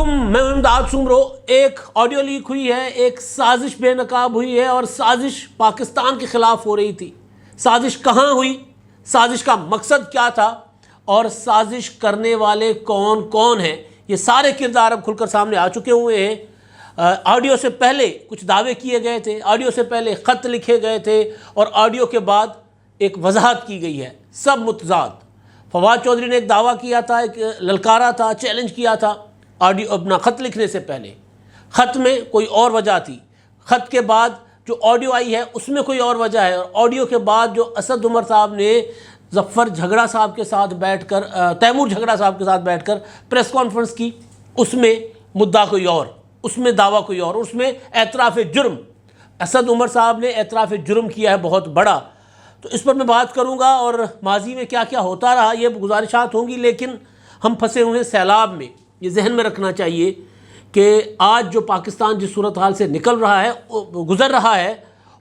علیکم، میں امداد سمرو۔ ایک آڈیو لیک ہوئی ہے، ایک سازش بے نقاب ہوئی ہے اور سازش پاکستان کے خلاف ہو رہی تھی۔ سازش کہاں ہوئی، سازش کا مقصد کیا تھا اور سازش کرنے والے کون کون ہیں، یہ سارے کردار اب کھل کر سامنے آ چکے ہوئے ہیں۔ آڈیو سے پہلے کچھ دعوے کیے گئے تھے، آڈیو سے پہلے خط لکھے گئے تھے اور آڈیو کے بعد ایک وضاحت کی گئی ہے، سب متضاد۔ فواد چودھری نے ایک دعویٰ کیا تھا، ایک للکارا تھا، چیلنج کیا تھا آڈیو اپنا خط لکھنے سے پہلے۔ خط میں کوئی اور وجہ تھی، خط کے بعد جو آڈیو آئی ہے اس میں کوئی اور وجہ ہے، اور آڈیو کے بعد جو اسد عمر صاحب نے ظفر جھگڑا صاحب کے ساتھ بیٹھ کر تیمور جھگڑا صاحب کے ساتھ بیٹھ کر پریس کانفرنس کی، اس میں مدعا کوئی اور، اس میں دعویٰ کوئی اور، اس میں اعتراف جرم، اسد عمر صاحب نے اعتراف جرم کیا ہے بہت بڑا۔ تو اس پر میں بات کروں گا اور ماضی میں کیا کیا ہوتا رہا یہ گزارشات ہوں گی، لیکن ہم پھنسے ہوئے سیلاب میں۔ یہ ذہن میں رکھنا چاہیے کہ آج جو پاکستان جس صورتحال سے نکل رہا ہے، گزر رہا ہے،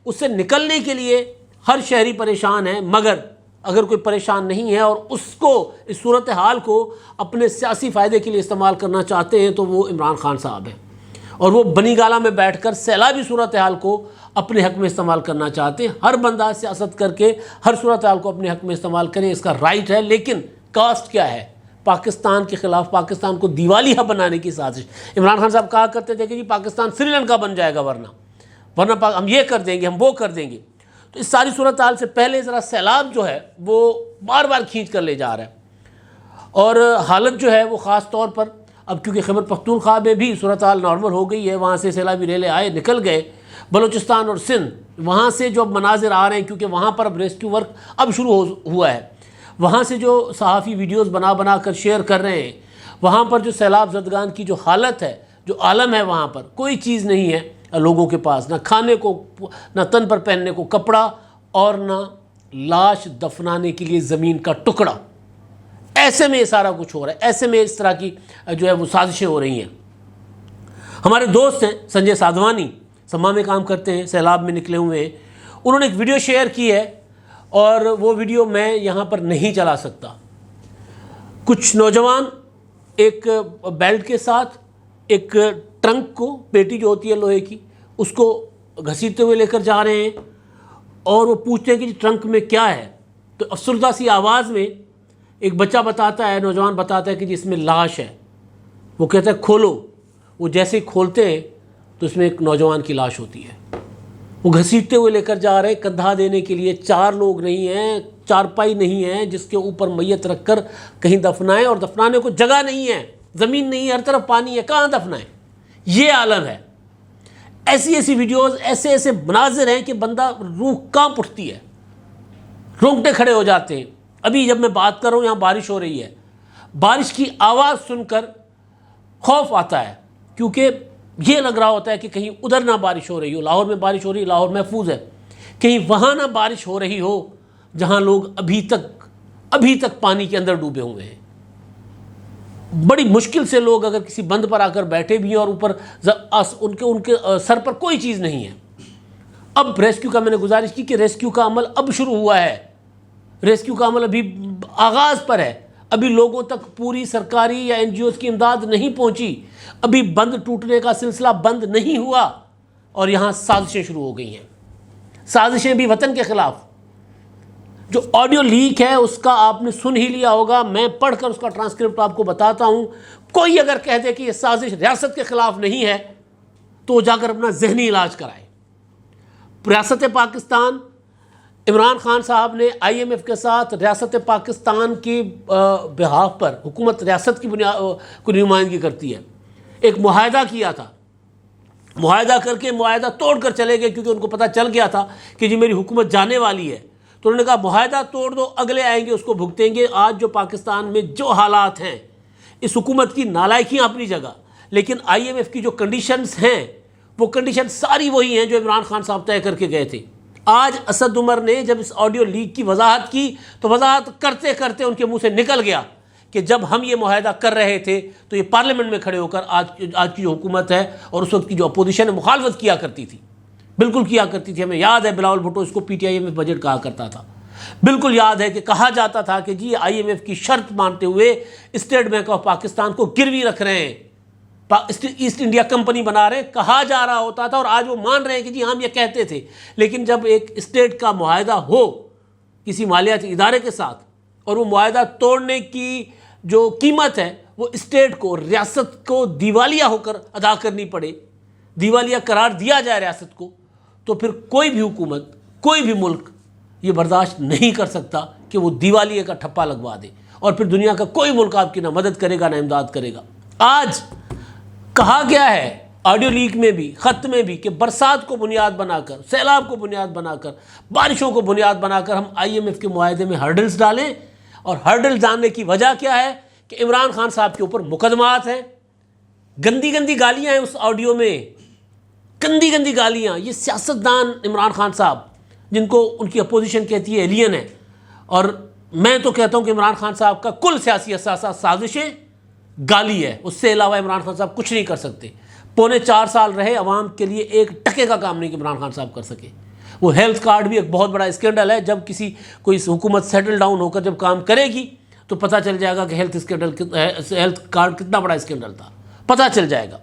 اس سے نکلنے کے لیے ہر شہری پریشان ہے، مگر اگر کوئی پریشان نہیں ہے اور اس کو، اس صورتحال کو اپنے سیاسی فائدے کے لیے استعمال کرنا چاہتے ہیں تو وہ عمران خان صاحب ہیں، اور وہ بنی گالہ میں بیٹھ کر سیلابی صورتحال کو اپنے حق میں استعمال کرنا چاہتے ہیں۔ ہر بندہ سیاست کر کے ہر صورتحال کو اپنے حق میں استعمال کرے، اس کا رائٹ ہے، لیکن کاسٹ کیا ہے؟ پاکستان کے خلاف، پاکستان کو دیوالیہ بنانے کی سازش۔ عمران خان صاحب کہا کرتے تھے کہ جی پاکستان سری لنکا بن جائے گا، ورنہ ہم یہ کر دیں گے، ہم وہ کر دیں گے۔ تو اس ساری صورتحال سے پہلے ذرا سیلاب جو ہے وہ بار بار کھینچ کر لے جا رہا ہے، اور حالت جو ہے وہ خاص طور پر اب کیونکہ خیبر پختونخوا میں بھی صورتحال نارمل ہو گئی ہے، وہاں سے سیلابی ریلے آئے نکل گئے، بلوچستان اور سندھ، وہاں سے جو اب مناظر آ رہے ہیں کیونکہ وہاں پر اب ریسکیو ورک اب شروع ہوا ہے، وہاں سے جو صحافی ویڈیوز بنا کر شیئر کر رہے ہیں، وہاں پر جو سیلاب زدگان کی جو حالت ہے، جو عالم ہے، وہاں پر کوئی چیز نہیں ہے لوگوں کے پاس، نہ کھانے کو، نہ تن پر پہننے کو کپڑا، اور نہ لاش دفنانے کے لیے زمین کا ٹکڑا۔ ایسے میں یہ سارا کچھ ہو رہا ہے، ایسے میں اس طرح کی جو ہے وہ سازشیں ہو رہی ہیں۔ ہمارے دوست ہیں سنجے سادھوانی، سما میں کام کرتے ہیں، سیلاب میں نکلے ہوئے ہیں، انہوں نے ایک ویڈیو شیئر کی ہے اور وہ ویڈیو میں یہاں پر نہیں چلا سکتا۔ کچھ نوجوان ایک بیلٹ کے ساتھ ایک ٹرنک کو، پیٹی جو ہوتی ہے لوہے کی، اس کو گھسیٹتے ہوئے لے کر جا رہے ہیں، اور وہ پوچھتے ہیں کہ جی ٹرنک میں کیا ہے؟ تو افسردہ سی آواز میں ایک بچہ بتاتا ہے، نوجوان بتاتا ہے کہ جی اس میں لاش ہے۔ وہ کہتا ہے کھولو، وہ جیسے ہی کھولتے ہیں تو اس میں ایک نوجوان کی لاش ہوتی ہے۔ وہ گھسیٹتے ہوئے لے کر جا رہے، کندھا دینے کے لیے 4 لوگ نہیں ہیں، چارپائی نہیں ہے جس کے اوپر میت رکھ کر کہیں دفنائیں، اور دفنانے کو جگہ نہیں ہے، زمین نہیں ہے، ہر طرف پانی ہے، کہاں دفنائیں؟ یہ عالم ہے۔ ایسی ویڈیوز، ایسے مناظر ہیں کہ بندہ روح کانپ اٹھتی ہے، رونگٹے کھڑے ہو جاتے ہیں۔ ابھی جب میں بات کر رہا ہوں یہاں بارش ہو رہی ہے، بارش کی آواز سن کر خوف آتا ہے، کیونکہ یہ لگ رہا ہوتا ہے کہ کہیں ادھر نہ بارش ہو رہی ہو۔ لاہور میں بارش ہو رہی ہے، لاہور محفوظ ہے، کہیں وہاں نہ بارش ہو رہی ہو جہاں لوگ ابھی تک پانی کے اندر ڈوبے ہوئے ہیں۔ بڑی مشکل سے لوگ اگر کسی بند پر آ کر بیٹھے بھی ہیں اور اوپر ان کے سر پر کوئی چیز نہیں ہے۔ اب ریسکیو کا میں نے گزارش کی کہ ریسکیو کا عمل اب شروع ہوا ہے، ریسکیو کا عمل ابھی آغاز پر ہے، ابھی لوگوں تک پوری سرکاری یا این جی اوز کی امداد نہیں پہنچی، ابھی بند ٹوٹنے کا سلسلہ بند نہیں ہوا، اور یہاں سازشیں شروع ہو گئی ہیں، سازشیں بھی وطن کے خلاف۔ جو آڈیو لیک ہے اس کا آپ نے سن ہی لیا ہوگا، میں پڑھ کر اس کا ٹرانسکرپٹ آپ کو بتاتا ہوں۔ کوئی اگر کہہ دے کہ یہ سازش ریاست کے خلاف نہیں ہے تو جا کر اپنا ذہنی علاج کرائے۔ ریاست پاکستان، عمران خان صاحب نے آئی ایم ایف کے ساتھ ریاست پاکستان کی بہاف پر، حکومت ریاست کی کو نمائندگی کرتی ہے، ایک معاہدہ کیا تھا، معاہدہ کر کے معاہدہ توڑ کر چلے گئے، کیونکہ ان کو پتہ چل گیا تھا کہ جی میری حکومت جانے والی ہے، تو انہوں نے کہا معاہدہ توڑ دو، اگلے آئیں گے اس کو بھگتیں گے۔ آج جو پاکستان میں جو حالات ہیں، اس حکومت کی نالائکیاں اپنی جگہ، لیکن آئی ایم ایف کی جو کنڈیشنز ہیں وہ کنڈیشن ساری وہی ہیں جو عمران خان صاحب طے کر کے گئے تھے۔ آج اسد عمر نے جب اس آڈیو لیک کی وضاحت کی تو وضاحت کرتے کرتے ان کے منہ سے نکل گیا کہ جب ہم یہ معاہدہ کر رہے تھے تو یہ پارلیمنٹ میں کھڑے ہو کر آج کی جو حکومت ہے اور اس وقت کی جو اپوزیشن ہے مخالفت کیا کرتی تھی، بالکل کیا کرتی تھی۔ ہمیں یاد ہے بلاول بھٹو اس کو P T I M F budget کہا کرتا تھا، بالکل یاد ہے کہ کہا جاتا تھا کہ جی آئی ایم ایف کی شرط مانتے ہوئے اسٹیٹ بینک آف پاکستان کو گروی رکھ رہے ہیں، ایسٹ انڈیا کمپنی بنا رہے ہیں، کہا جا رہا ہوتا تھا، اور آج وہ مان رہے ہیں کہ جی ہم یہ کہتے تھے. لیکن جب ایک اسٹیٹ کا معاہدہ ہو کسی مالیاتی ادارے کے ساتھ، اور وہ معاہدہ توڑنے کی جو قیمت ہے وہ اسٹیٹ کو، ریاست کو دیوالیہ ہو کر ادا کرنی پڑے، دیوالیہ قرار دیا جائے ریاست کو، تو پھر کوئی بھی حکومت، کوئی بھی ملک یہ برداشت نہیں کر سکتا کہ وہ دیوالیے کا ٹھپا لگوا دے، اور پھر دنیا کا کوئی ملک آپ کی نہ مدد کرے گا نہ امداد کرے گا. آج کہا گیا ہے آڈیو لیک میں بھی، خط میں بھی، کہ برسات کو بنیاد بنا کر، سیلاب کو بنیاد بنا کر، بارشوں کو بنیاد بنا کر ہم IMF کے معاہدے میں ہرڈلز ڈالیں. اور ہرڈل ڈالنے کی وجہ کیا ہے کہ عمران خان صاحب کے اوپر مقدمات ہیں. گندی گندی گالیاں ہیں اس آڈیو میں، گندی گندی گالیاں. یہ سیاستدان عمران خان صاحب، جن کو ان کی اپوزیشن کہتی ہے ایلین ہے، اور میں تو کہتا ہوں کہ عمران خان صاحب کا کل سیاسی اثاثہ سازشیں، گالی ہے. اس سے علاوہ عمران خان صاحب کچھ نہیں کر سکتے. 4.25 سال رہے، عوام کے لیے ایک ٹکے کا کام نہیں کہ عمران خان صاحب کر سکے. وہ ہیلتھ کارڈ بھی ایک بہت بڑا اسکینڈل ہے. جب کوئی حکومت سیٹل ڈاؤن ہو کر جب کام کرے گی تو پتہ چل جائے گا کہ ہیلتھ کارڈ کتنا بڑا اسکینڈل تھا، پتہ چل جائے گا.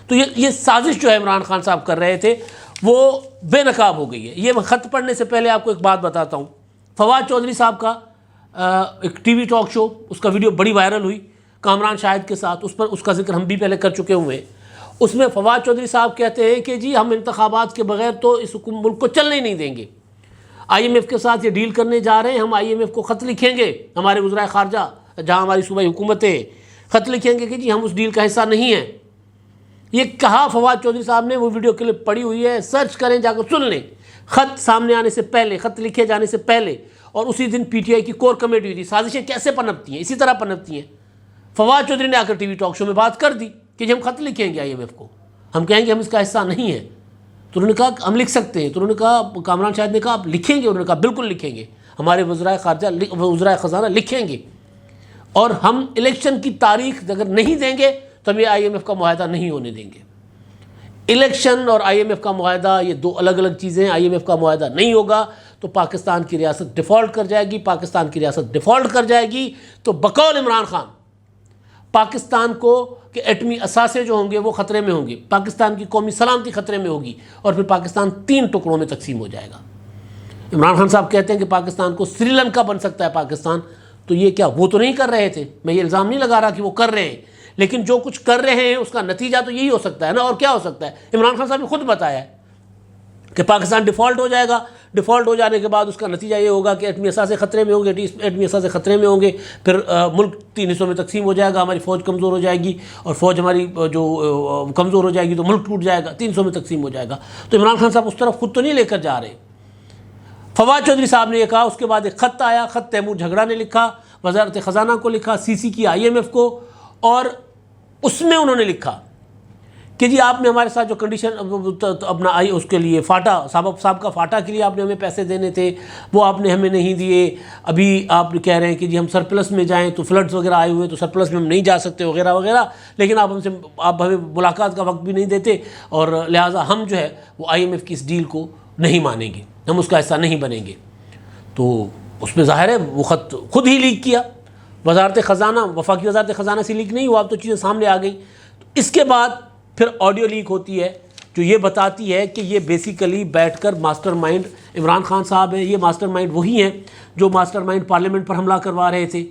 تو یہ سازش جو ہے عمران خان صاحب کر رہے تھے وہ بے نقاب ہو گئی ہے. یہ میں خط پڑھنے سے پہلے آپ کو ایک بات بتاتا ہوں. فواد چودھری صاحب کا ایک ٹی وی ٹاک شو، اس کا ویڈیو بڑی وائرل ہوئی کامران شاہد کے ساتھ. اس کا ذکر ہم بھی پہلے کر چکے ہوئے ہیں. اس میں فواد چودھری صاحب کہتے ہیں کہ جی ہم انتخابات کے بغیر تو اس ملک کو چلنے ہی نہیں دیں گے. IMF کے ساتھ یہ ڈیل کرنے جا رہے ہیں، ہم IMF کو خط لکھیں گے، ہمارے وزرائے خارجہ جہاں ہماری صوبائی حکومتیں خط لکھیں گے کہ جی ہم اس ڈیل کا حصہ نہیں ہیں. یہ کہا فواد چودھری صاحب نے. وہ ویڈیو کلپ پڑی ہوئی ہے، سرچ کریں، جا کر سن لیں. خط سامنے آنے سے پہلے، خط لکھے جانے سے پہلے، اور اسی دن PTI کی کور کمیٹی ہوئی تھی. سازشیں کیسے پنپتی ہیں؟ اسی طرح پنپتی ہیں. فواد چودھری نے آ کر ٹی وی ٹاک شو میں بات کر دی کہ جی ہم خط لکھیں گے IMF کو، ہم کہیں گے ہم اس کا حصہ نہیں ہیں. تو انہوں نے کہا ہم لکھ سکتے ہیں. تو انہوں نے کہا، کامران شاہد نے کہا آپ لکھیں گے؟ انہوں نے کہا بالکل لکھیں گے، ہمارے وزرائے خارجہ، وزرائے خزانہ لکھیں گے، اور ہم الیکشن کی تاریخ اگر نہیں دیں گے تو ہم یہ IMF کا معاہدہ نہیں ہونے دیں گے. الیکشن اور IMF کا معاہدہ یہ دو الگ الگ چیزیں ہیں. IMF کا معاہدہ نہیں ہوگا تو پاکستان کی ریاست ڈیفالٹ کر جائے گی. پاکستان کی ریاست ڈیفالٹ کر جائے گی تو بقول عمران خان پاکستان کو کہ ایٹمی اثاثے جو ہوں گے وہ خطرے میں ہوں گے، پاکستان کی قومی سلامتی خطرے میں ہوگی، اور پھر پاکستان 3 ٹکڑوں میں تقسیم ہو جائے گا. عمران خان صاحب کہتے ہیں کہ پاکستان کو سری لنکا بن سکتا ہے پاکستان. تو یہ کیا وہ تو نہیں کر رہے تھے؟ میں یہ الزام نہیں لگا رہا کہ وہ کر رہے ہیں، لیکن جو کچھ کر رہے ہیں اس کا نتیجہ تو یہی ہو سکتا ہے نا. اور کیا ہو سکتا ہے؟ عمران خان صاحب نے خود بتایا ہے کہ پاکستان ڈیفالٹ ہو جائے گا. ڈیفالٹ ہو جانے کے بعد اس کا نتیجہ یہ ہوگا کہ ایٹمی اثاثے خطرے میں ہوں گے، ایٹمی اثاثے خطرے میں ہوں گے، پھر ملک 3 حصوں میں تقسیم ہو جائے گا، ہماری فوج کمزور ہو جائے گی، اور فوج ہماری جو کمزور ہو جائے گی تو ملک ٹوٹ جائے گا، 3 حصوں میں تقسیم ہو جائے گا. تو عمران خان صاحب اس طرف خود تو نہیں لے کر جا رہے. فواد چودھری صاحب نے یہ کہا. اس کے بعد ایک خط آیا، خط تیمور جھگڑا نے لکھا، وزارت خزانہ کو لکھا، CC کی IMF کو، اور اس میں انہوں نے لکھا کہ جی آپ نے ہمارے ساتھ جو کنڈیشن اپنا اس کے لیے فاٹا صاحب کا فاٹا کے لیے آپ نے ہمیں پیسے دینے تھے وہ آپ نے ہمیں نہیں دیے. ابھی آپ کہہ رہے ہیں کہ جی ہم سرپلس میں جائیں تو فلڈز وغیرہ آئے ہوئے تو سرپلس میں ہم نہیں جا سکتے وغیرہ وغیرہ، لیکن آپ ہمیں ملاقات کا وقت بھی نہیں دیتے، اور لہٰذا ہم جو ہے وہ IMF کی اس ڈیل کو نہیں مانیں گے، ہم اس کا حصہ نہیں بنیں گے. تو اس میں ظاہر ہے وہ خط خود ہی لیک کیا. وزارت خزانہ، وفاقی وزارت خزانہ سے لیک نہیں ہوا، اب تو چیزیں سامنے آ گئیں. اس کے بعد پھر آڈیو لیک ہوتی ہے جو یہ بتاتی ہے کہ یہ بیسیکلی بیٹھ کر ماسٹر مائنڈ عمران خان صاحب ہیں. یہ ماسٹر مائنڈ وہی ہیں جو ماسٹر مائنڈ پارلیمنٹ پر حملہ کروا رہے تھے.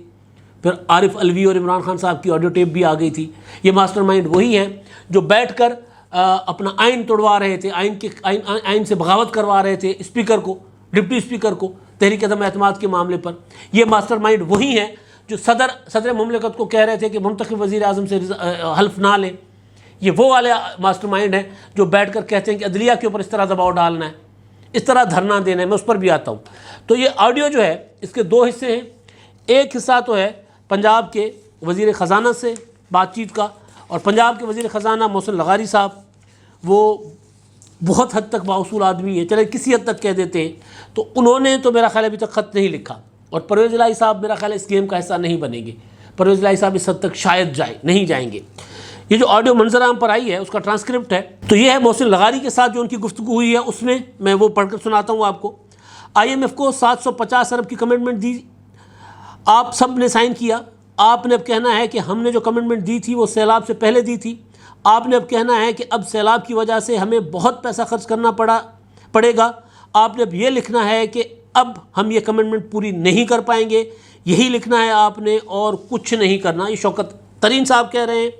پھر عارف الوی اور عمران خان صاحب کی آڈیو ٹیپ بھی آ گئی تھی. یہ ماسٹر مائنڈ وہی ہیں جو بیٹھ کر اپنا آئین توڑوا رہے تھے، آئین سے بغاوت کروا رہے تھے اسپیکر کو، ڈپٹی اسپیکر کو، تحریک عدم اعتماد کے معاملے پر. یہ ماسٹر مائنڈ وہی ہیں جو صدر مملکت کو کہہ رہے تھے کہ منتخب وزیر اعظم سے حلف نہ لیں. یہ وہ والے ماسٹر مائنڈ ہیں جو بیٹھ کر کہتے ہیں کہ عدلیہ کے اوپر اس طرح دباؤ ڈالنا ہے، اس طرح دھرنا دینا ہے. میں اس پر بھی آتا ہوں. تو یہ آڈیو جو ہے اس کے 2 حصے ہیں. ایک حصہ تو ہے پنجاب کے وزیر خزانہ سے بات چیت کا، اور پنجاب کے وزیر خزانہ محسن لغاری صاحب وہ بہت حد تک بااصول آدمی ہیں، چلے کسی حد تک کہہ دیتے ہیں. تو انہوں نے تو میرا خیال ابھی تک خط نہیں لکھا، اور پرویز الہی صاحب میرا خیال اس گیم کا حصہ نہیں بنیں گے. پرویز الہی صاحب اس حد تک شاید نہیں جائیں گے. یہ جو آڈیو منظر عام پر آئی ہے اس کا ٹرانسکرپٹ ہے. تو یہ ہے محسن لغاری کے ساتھ جو ان کی گفتگو ہوئی ہے، اس میں وہ پڑھ کر سناتا ہوں آپ کو. IMF کو 750 ارب کی کمٹمنٹ دی، آپ سب نے سائن کیا. آپ نے اب کہنا ہے کہ ہم نے جو کمٹمنٹ دی تھی وہ سیلاب سے پہلے دی تھی، آپ نے اب کہنا ہے کہ اب سیلاب کی وجہ سے ہمیں بہت پیسہ خرچ کرنا پڑے گا. آپ نے اب یہ لکھنا ہے کہ اب ہم یہ کمٹمنٹ پوری نہیں کر پائیں گے. یہی لکھنا ہے آپ نے اور کچھ نہیں کرنا. یہ شوکت ترین صاحب کہہ رہے ہیں.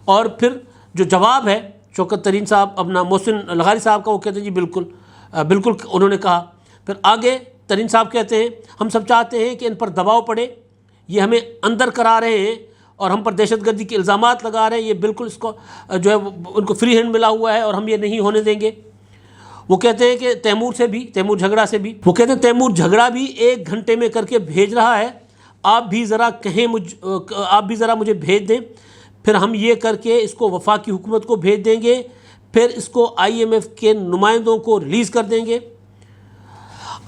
اور پھر جو جواب ہے شوکت ترین صاحب اپنا محسن لغاری صاحب کا، وہ کہتے ہیں جی بالکل بالکل انہوں نے کہا. پھر آگے ترین صاحب کہتے ہیں ہم سب چاہتے ہیں کہ ان پر دباؤ پڑے، یہ ہمیں اندر کرا رہے ہیں اور ہم پر دہشت گردی کے الزامات لگا رہے ہیں. یہ بالکل اس کو جو ہے ان کو فری ہینڈ ملا ہوا ہے اور ہم یہ نہیں ہونے دیں گے. وہ کہتے ہیں کہ تیمور جھگڑا سے بھی وہ کہتے ہیں تیمور جھگڑا بھی 1 گھنٹے میں کر کے بھیج رہا ہے، آپ بھی ذرا مجھے بھیج دیں، پھر ہم یہ کر کے اس کو وفاقی حکومت کو بھیج دیں گے، پھر اس کو IMF کے نمائندوں کو ریلیز کر دیں گے.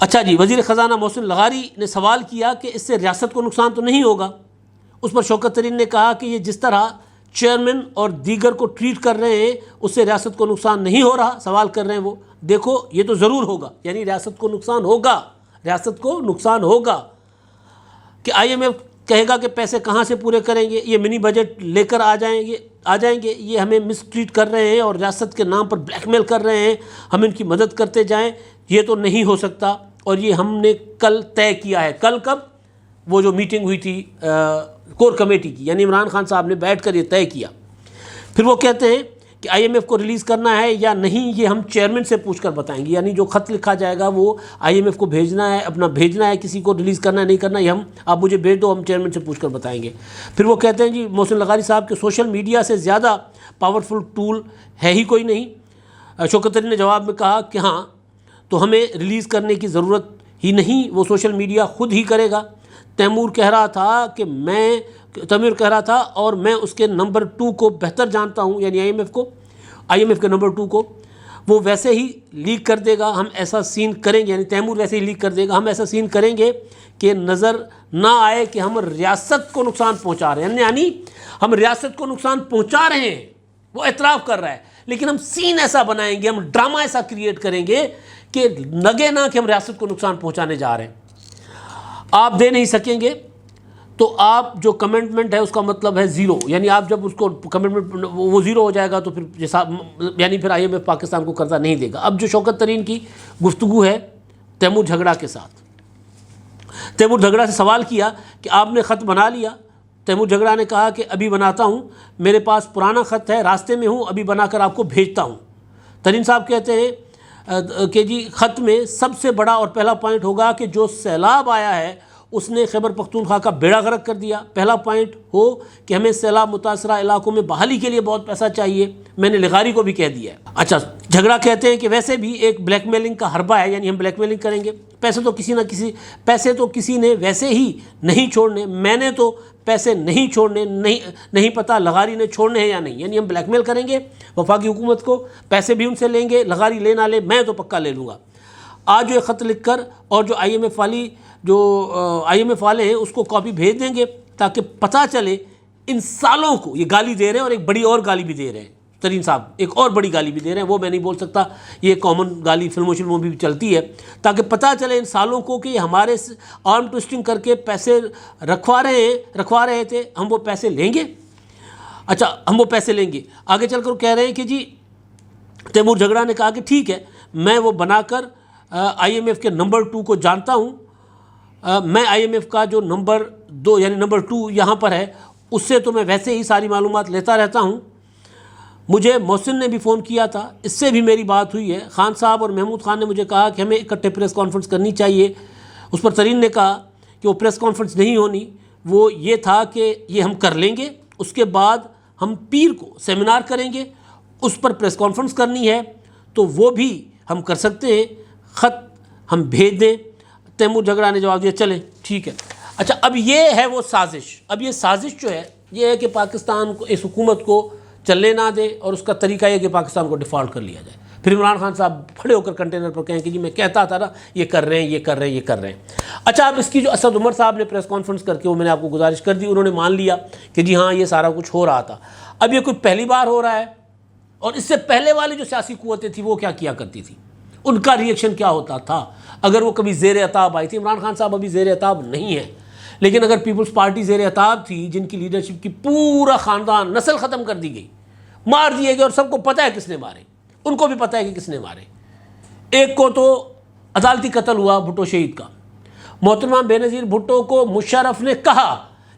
اچھا جی، وزیر خزانہ محسن لغاری نے سوال کیا کہ اس سے ریاست کو نقصان تو نہیں ہوگا. اس پر شوکت ترین نے کہا کہ یہ جس طرح چیئرمین اور دیگر کو ٹریٹ کر رہے ہیں اس سے ریاست کو نقصان نہیں ہو رہا. سوال کر رہے ہیں وہ، دیکھو یہ تو ضرور ہوگا، یعنی ریاست کو نقصان ہوگا کہ IMF کہے گا کہ پیسے کہاں سے پورے کریں گے، یہ منی بجٹ لے کر آ جائیں گے، یہ ہمیں مس ٹریٹ کر رہے ہیں اور ریاست کے نام پر بلیک میل کر رہے ہیں، ہم ان کی مدد کرتے جائیں. یہ تو نہیں ہو سکتا اور یہ ہم نے کل طے کیا ہے. کل کب؟ وہ جو میٹنگ ہوئی تھی کور کمیٹی کی، یعنی عمران خان صاحب نے بیٹھ کر یہ طے کیا. پھر وہ کہتے ہیں کہ IMF کو ریلیز کرنا ہے یا نہیں یہ ہم چیئرمین سے پوچھ کر بتائیں گے. یعنی جو خط لکھا جائے گا وہ IMF کو بھیجنا ہے، کسی کو ریلیز کرنا ہے نہیں کرنا، یہ آپ مجھے بھیج دو، ہم چیئرمین سے پوچھ کر بتائیں گے. پھر وہ کہتے ہیں جی محسن لغاری صاحب کہ سوشل میڈیا سے زیادہ پاورفل ٹول ہے ہی کوئی نہیں. شوکت ترین نے جواب میں کہا کہ ہاں، تو ہمیں ریلیز کرنے کی ضرورت ہی نہیں، وہ سوشل میڈیا خود ہی کرے گا. تیمور کہہ رہا تھا اور میں اس کے نمبر 2 کو بہتر جانتا ہوں، یعنی IMF کے نمبر 2 کو، وہ ویسے ہی لیک کر دے گا. ہم ایسا سین کریں گے، یعنی تیمور ویسے ہی لیک کر دے گا، ہم ایسا سین کریں گے کہ نظر نہ آئے کہ ہم ریاست کو نقصان پہنچا رہے ہیں. یعنی ہم ریاست کو نقصان پہنچا رہے ہیں، وہ اعتراف کر رہا ہے، لیکن ہم سین ایسا بنائیں گے، ہم ڈرامہ ایسا کریٹ کریں گے کہ لگے نہ کہ ہم ریاست کو نقصان پہنچانے جا رہے ہیں. آپ دے نہیں سکیں گے تو آپ جو کمٹمنٹ ہے اس کا مطلب ہے زیرو، یعنی آپ جب اس کو کمٹمنٹ وہ زیرو ہو جائے گا تو پھر IMF پاکستان کو قرضہ نہیں دے گا. اب جو شوکت ترین کی گفتگو ہے تیمور جھگڑا کے ساتھ، تیمور جھگڑا سے سوال کیا کہ آپ نے خط بنا لیا. تیمور جھگڑا نے کہا کہ ابھی بناتا ہوں، میرے پاس پرانا خط ہے، راستے میں ہوں، ابھی بنا کر آپ کو بھیجتا ہوں. ترین صاحب کہتے ہیں کہ جی خط میں سب سے بڑا اور پہلا پوائنٹ ہوگا کہ جو سیلاب آیا ہے اس نے خیبر پختونخوا کا بیڑا غرق کر دیا. پہلا پوائنٹ ہو کہ ہمیں سیلاب متاثرہ علاقوں میں بحالی کے لیے بہت پیسہ چاہیے، میں نے لغاری کو بھی کہہ دیا ہے. اچھا، جھگڑا کہتے ہیں کہ ویسے بھی ایک بلیک میلنگ کا حربہ ہے، یعنی ہم بلیک میلنگ کریں گے، پیسے تو کسی نے ویسے ہی نہیں چھوڑنے، میں نے تو پیسے نہیں چھوڑنے، نہیں پتہ لغاری نے چھوڑنے ہیں یا نہیں. یعنی ہم بلیک میل کریں گے وفاقی حکومت کو، پیسے بھی ان سے لیں گے، لغاری لے نہ لے میں تو پکا لے لوں گا. آج جو خط لکھ کر اور جو IMF والے ہیں اس کو کاپی بھیج دیں گے تاکہ پتہ چلے ان سالوں کو یہ گالی دے رہے ہیں، اور ایک بڑی اور گالی بھی دے رہے ہیں. ترین صاحب ایک اور بڑی گالی بھی دے رہے ہیں، وہ میں نہیں بول سکتا، یہ کامن گالی فلموں بھی چلتی ہے، تاکہ پتہ چلے ان سالوں کو کہ یہ ہمارے آرم ٹوسٹنگ کر کے پیسے رکھوا رہے تھے، ہم وہ پیسے لیں گے. اچھا، ہم وہ پیسے لیں گے. آگے چل کر کہہ رہے ہیں کہ جی تیمور جھگڑا نے کہا کہ ٹھیک ہے، میں وہ بنا کر IMF کے نمبر 2 کو جانتا ہوں، میں IMF کا جو نمبر 2 یعنی نمبر 2 یہاں پر ہے اس سے تو میں ویسے ہی ساری معلومات لیتا رہتا ہوں. مجھے محسن نے بھی فون کیا تھا، اس سے بھی میری بات ہوئی ہے. خان صاحب اور محمود خان نے مجھے کہا کہ ہمیں اکٹھے پریس کانفرنس کرنی چاہیے. اس پر ترین نے کہا کہ وہ پریس کانفرنس نہیں ہونی، وہ یہ تھا کہ یہ ہم کر لیں گے، اس کے بعد ہم پیر کو سیمینار کریں گے، اس پر پریس کانفرنس کرنی ہے تو وہ بھی ہم کر سکتے ہیں، خط ہم بھیج دیں. تیمور جھگڑا نے جواب دیا چلیں ٹھیک ہے. اچھا، اب یہ ہے وہ سازش. اب یہ سازش جو ہے یہ ہے کہ پاکستان کو، اس حکومت کو چلنے نہ دے، اور اس کا طریقہ یہ کہ پاکستان کو ڈیفالٹ کر لیا جائے. پھر عمران خان صاحب کھڑے ہو کر کنٹینر پر کہیں کہ جی میں کہتا تھا نا یہ کر رہے ہیں. اچھا، اب اس کی جو اسد عمر صاحب نے پریس کانفرنس کر کے وہ میں نے آپ کو گزارش کر دی، انہوں نے مان لیا کہ جی ہاں یہ سارا کچھ ہو رہا تھا. اب یہ کوئی پہلی بار ہو رہا ہے، اور اس سے پہلے والی جو سیاسی قوتیں تھیں وہ کیا کرتی تھی، ان کا ریئیکشن کیا ہوتا تھا اگر وہ کبھی زیر عتاب آئی تھی. عمران خان صاحب ابھی زیر عتاب نہیں ہے، لیکن اگر پیپلز پارٹی زیر عتاب تھی جن کی لیڈرشپ کی پورا خاندان نسل ختم کر دی گئی، مار دیے گئے اور سب کو پتہ ہے کس نے مارے، ان کو بھی پتہ ہے کہ کس نے مارے۔ ایک کو تو عدالتی قتل ہوا بھٹو شہید کا۔ محترمہ بے نظیر بھٹو کو مشرف نے کہا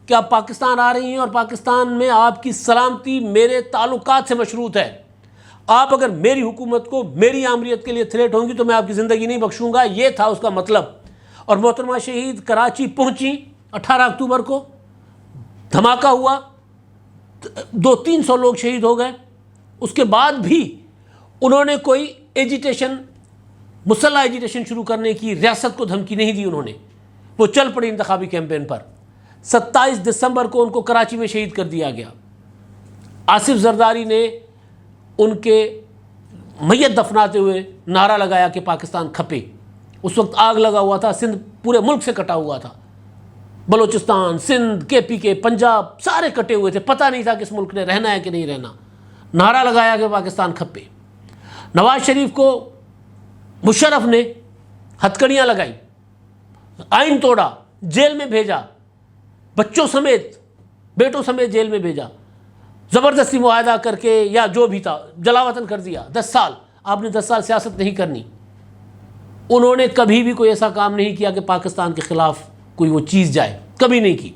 کہ آپ پاکستان آ رہی ہیں اور پاکستان میں آپ کی سلامتی میرے تعلقات سے مشروط ہے، آپ اگر میری حکومت کو میری آمریت کے لیے تھریٹ ہوں گی تو میں آپ کی زندگی نہیں بخشوں گا، یہ تھا اس کا مطلب۔ اور محترمہ شہید کراچی پہنچی 18 اکتوبر کو، دھماکہ ہوا، 200-300 لوگ شہید ہو گئے۔ اس کے بعد بھی انہوں نے کوئی ایجیٹیشن، مسلح ایجیٹیشن شروع کرنے کی ریاست کو دھمکی نہیں دی، انہوں نے وہ چل پڑی انتخابی کیمپین پر۔ 27 دسمبر کو ان کو کراچی میں شہید کر دیا گیا۔ آصف زرداری نے ان کے میت دفناتے ہوئے نعرہ لگایا کہ پاکستان کھپے۔ اس وقت آگ لگا ہوا تھا، سندھ پورے ملک سے کٹا ہوا تھا، بلوچستان، سندھ، KP کے، پنجاب سارے کٹے ہوئے تھے، پتہ نہیں تھا کہ اس ملک نے رہنا ہے کہ نہیں رہنا۔ نعرہ لگایا کہ پاکستان کھپے۔ نواز شریف کو مشرف نے ہتھکڑیاں لگائی، آئین توڑا، جیل میں بھیجا، بچوں سمیت، بیٹوں سمیت جیل میں بھیجا، زبردستی معاہدہ کر کے یا جو بھی تھا جلا وطن کر دیا۔ 10 سال آپ نے 10 سال سیاست نہیں کرنی۔ انہوں نے کبھی بھی کوئی ایسا کام نہیں کیا کہ پاکستان کے خلاف کوئی وہ چیز جائے، کبھی نہیں کی۔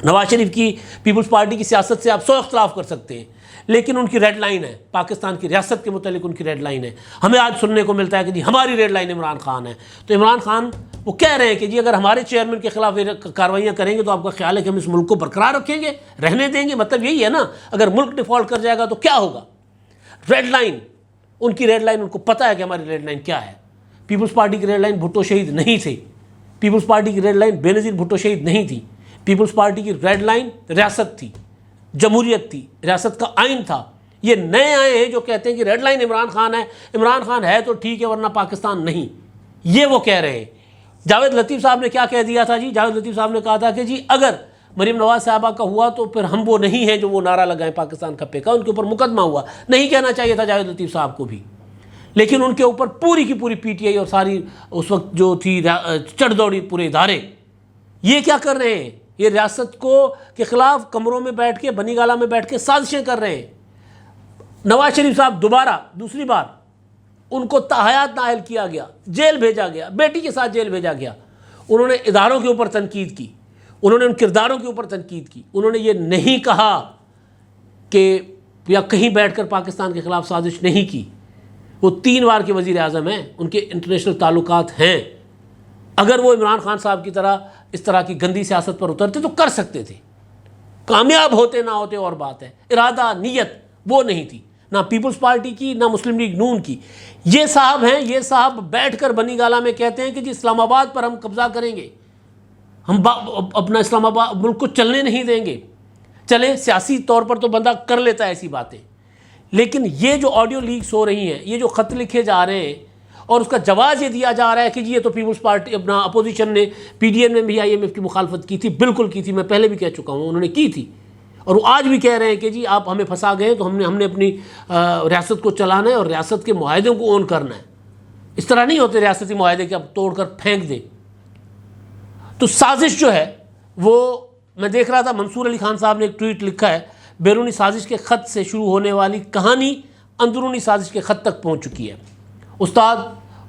نواز شریف کی پیپلز پارٹی کی سیاست سے آپ 100 اختلاف کر سکتے ہیں، لیکن ان کی ریڈ لائن ہے، پاکستان کی ریاست کے متعلق ان کی ریڈ لائن ہے۔ ہمیں آج سننے کو ملتا ہے کہ جی ہماری ریڈ لائن عمران خان ہے، تو عمران خان وہ کہہ رہے ہیں کہ جی اگر ہمارے چیئرمین کے خلاف کارروائیاں کریں گے تو آپ کا خیال ہے کہ ہم اس ملک کو برقرار رکھیں گے، رہنے دیں گے؟ مطلب یہی ہے نا، اگر ملک ڈیفالٹ کر جائے گا تو کیا ہوگا؟ ریڈ لائن، ان کی ریڈ لائن، ان کو پتہ ہے کہ ہماری ریڈ لائن کیا ہے۔ پیپلز پارٹی کی ریڈ لائن بھٹو شہید نہیں تھی، پیپلز پارٹی کی ریڈ لائن بے نظیر بھٹو شہید نہیں تھی، پیپلز پارٹی کی ریڈ لائن ریاست تھی، جمہوریت تھی، ریاست کا آئین تھا۔ یہ نئے آئے ہیں جو کہتے ہیں کہ ریڈ لائن عمران خان ہے، عمران خان ہے تو ٹھیک ہے ورنہ پاکستان نہیں، یہ وہ کہہ رہے ہیں۔ جاوید لطیف صاحب نے کیا کہہ دیا تھا جی؟ جاوید لطیف صاحب نے کہا تھا کہ جی اگر مریم نواز صاحبہ کا ہوا تو پھر ہم وہ نہیں ہیں جو وہ نعرہ لگائیں پاکستان کھپے کا، ان کے اوپر مقدمہ ہوا۔ نہیں کہنا چاہیے تھا جاوید لطیف صاحب کو بھی، لیکن ان کے اوپر پوری کی پوری PTI اور ساری اس وقت جو تھی چڑھ دوڑی پورے ادارے، یہ کیا کر رہے ہیں؟ یہ ریاست کو کے خلاف کمروں میں بیٹھ کے، بنی گالہ میں بیٹھ کے سازشیں کر رہے ہیں۔ نواز شریف صاحب دوبارہ دوسری بار ان کو تاحیات نااہل کیا گیا، جیل بھیجا گیا، بیٹی کے ساتھ جیل بھیجا گیا۔ انہوں نے اداروں کے اوپر تنقید کی، انہوں نے ان کرداروں کے اوپر تنقید کی، انہوں نے یہ نہیں کہا کہ یا کہیں بیٹھ کر پاکستان کے خلاف سازش نہیں کی۔ وہ 3 بار کے وزیر اعظم ہیں، ان کے انٹرنیشنل تعلقات ہیں۔ اگر وہ عمران خان صاحب کی طرح اس طرح کی گندی سیاست پر اترتے تو کر سکتے تھے، کامیاب ہوتے نہ ہوتے اور بات ہے، ارادہ نیت وہ نہیں تھی، نہ پیپلز پارٹی کی نہ مسلم لیگ نون کی۔ یہ صاحب ہیں، یہ صاحب بیٹھ کر بنی گالہ میں کہتے ہیں کہ جی اسلام آباد پر ہم قبضہ کریں گے، ہم اپنا اسلام آباد ملک کو چلنے نہیں دیں گے۔ چلے سیاسی طور پر تو بندہ کر لیتا ہے ایسی باتیں، لیکن یہ جو آڈیو لیکس ہو رہی ہیں، یہ جو خط لکھے جا رہے ہیں اور اس کا جواز یہ دیا جا رہا ہے کہ جی یہ تو پیپلز پارٹی اپنا اپوزیشن نے PDN میں بھی IMF کی مخالفت کی تھی، بالکل کی تھی، میں پہلے بھی کہہ چکا ہوں انہوں نے کی تھی، اور وہ آج بھی کہہ رہے ہیں کہ جی آپ ہمیں پھنسا گئے تو ہم نے اپنی ریاست کو چلانا ہے اور ریاست کے معاہدوں کو اون کرنا ہے۔ اس طرح نہیں ہوتے ریاستی معاہدے کہ آپ توڑ کر پھینک دیں۔ تو سازش جو ہے وہ میں دیکھ رہا تھا، منصور علی خان صاحب نے ایک ٹویٹ لکھا ہے، بیرونی سازش کے خط سے شروع ہونے والی کہانی اندرونی سازش کے خط تک پہنچ چکی ہے۔ استاد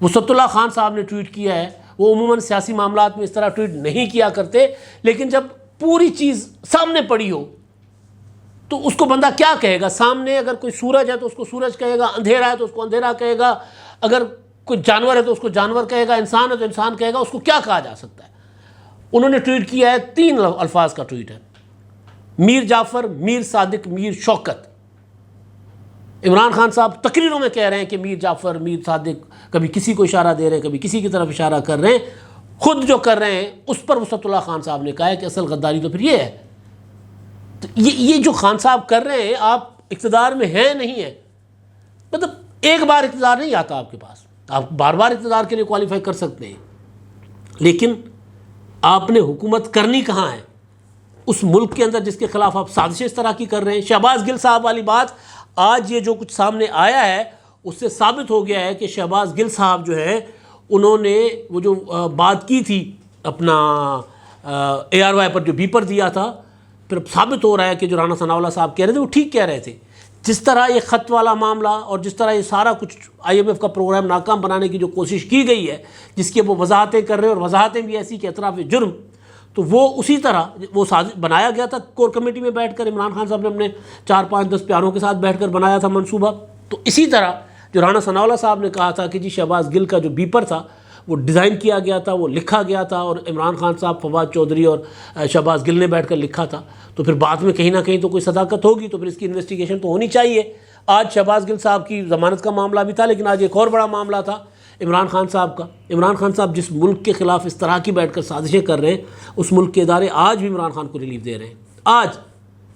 وسعت اللہ خان صاحب نے ٹویٹ کیا ہے، وہ عموماً سیاسی معاملات میں اس طرح ٹویٹ نہیں کیا کرتے، لیکن جب پوری چیز سامنے پڑی ہو تو اس کو بندہ کیا کہے گا؟ سامنے اگر کوئی سورج ہے تو اس کو سورج کہے گا، اندھیرا ہے تو اس کو اندھیرا کہے گا، اگر کوئی جانور ہے تو اس کو جانور کہے گا، انسان ہے تو انسان کہے گا، اس کو کیا کہا جا سکتا ہے؟ انہوں نے ٹویٹ کیا ہے، 3 الفاظ کا ٹویٹ ہے، میر جعفر، میر صادق، میر شوکت۔ عمران خان صاحب تقریروں میں کہہ رہے ہیں کہ میر جعفر، میر صادق، کبھی کسی کو اشارہ دے رہے ہیں، کبھی کسی کی طرف اشارہ کر رہے ہیں، خود جو کر رہے ہیں اس پر وسعت اللہ خان صاحب نے کہا ہے کہ اصل غداری تو پھر یہ ہے۔ تو یہ جو خان صاحب کر رہے ہیں، آپ اقتدار میں ہیں نہیں ہیں، مطلب ایک بار اقتدار نہیں آتا آپ کے پاس، آپ بار بار اقتدار کے لیے کوالیفائی کر سکتے ہیں، لیکن آپ نے حکومت کرنی کہاں ہے اس ملک کے اندر جس کے خلاف آپ سازشیں اس طرح کی کر رہے ہیں؟ شہباز گل صاحب والی بات، آج یہ جو کچھ سامنے آیا ہے اس سے ثابت ہو گیا ہے کہ شہباز گل صاحب جو ہے انہوں نے وہ جو بات کی تھی اپنا ARY پر جو بیپر دیا تھا، پھر ثابت ہو رہا ہے کہ جو رانا ثناء اللہ صاحب کہہ رہے تھے وہ ٹھیک کہہ رہے تھے۔ جس طرح یہ خط والا معاملہ اور جس طرح یہ سارا کچھ IMF کا پروگرام ناکام بنانے کی جو کوشش کی گئی ہے، جس کی وہ وضاحتیں کر رہے ہیں، اور وضاحتیں بھی ایسی کہ اطراف جرم، تو وہ اسی طرح وہ سازش بنایا گیا تھا کور کمیٹی میں بیٹھ کر، عمران خان صاحب نے اپنے 4-5-10 پیاروں کے ساتھ بیٹھ کر بنایا تھا منصوبہ۔ تو اسی طرح جو رانا ثناء اللہ صاحب نے کہا تھا کہ جی شہباز گل کا جو بیپر تھا وہ ڈیزائن کیا گیا تھا، وہ لکھا گیا تھا، اور عمران خان صاحب، فواد چودھری اور شہباز گل نے بیٹھ کر لکھا تھا، تو پھر بعد میں کہیں نہ کہیں تو کوئی صداقت ہوگی، تو پھر اس کی انویسٹیگیشن تو ہونی چاہیے۔ آج شہباز گل صاحب کی ضمانت کا معاملہ بھی تھا، لیکن آج ایک اور بڑا معاملہ تھا عمران خان صاحب کا۔ عمران خان صاحب جس ملک کے خلاف اس طرح کی بیٹھ کر سازشیں کر رہے ہیں، اس ملک کے ادارے آج بھی عمران خان کو ریلیف دے رہے ہیں۔ آج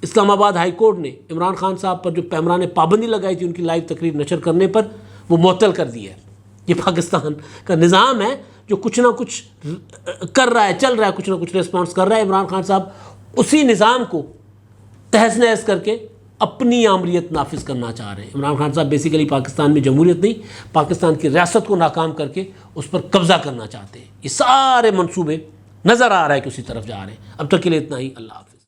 اسلام آباد ہائی کورٹ نے عمران خان صاحب پر جو پیمران پابندی لگائی تھی ان کی لائیو تقریر نشر کرنے پر، وہ معطل کر دی ہے۔ یہ پاکستان کا نظام ہے جو کچھ نہ کچھ کر رہا ہے، چل رہا ہے، کچھ نہ کچھ ریسپانس کر رہا ہے۔ عمران خان صاحب اسی نظام کو تہس نہس کر کے اپنی آمریت نافذ کرنا چاہ رہے ہیں۔ عمران خان صاحب بیسیکلی پاکستان میں جمہوریت نہیں، پاکستان کی ریاست کو ناکام کر کے اس پر قبضہ کرنا چاہتے ہیں۔ یہ سارے منصوبے نظر آ رہا ہے کہ اسی طرف جا رہے ہیں۔ اب تک کے لیے اتنا ہی، اللہ حافظ۔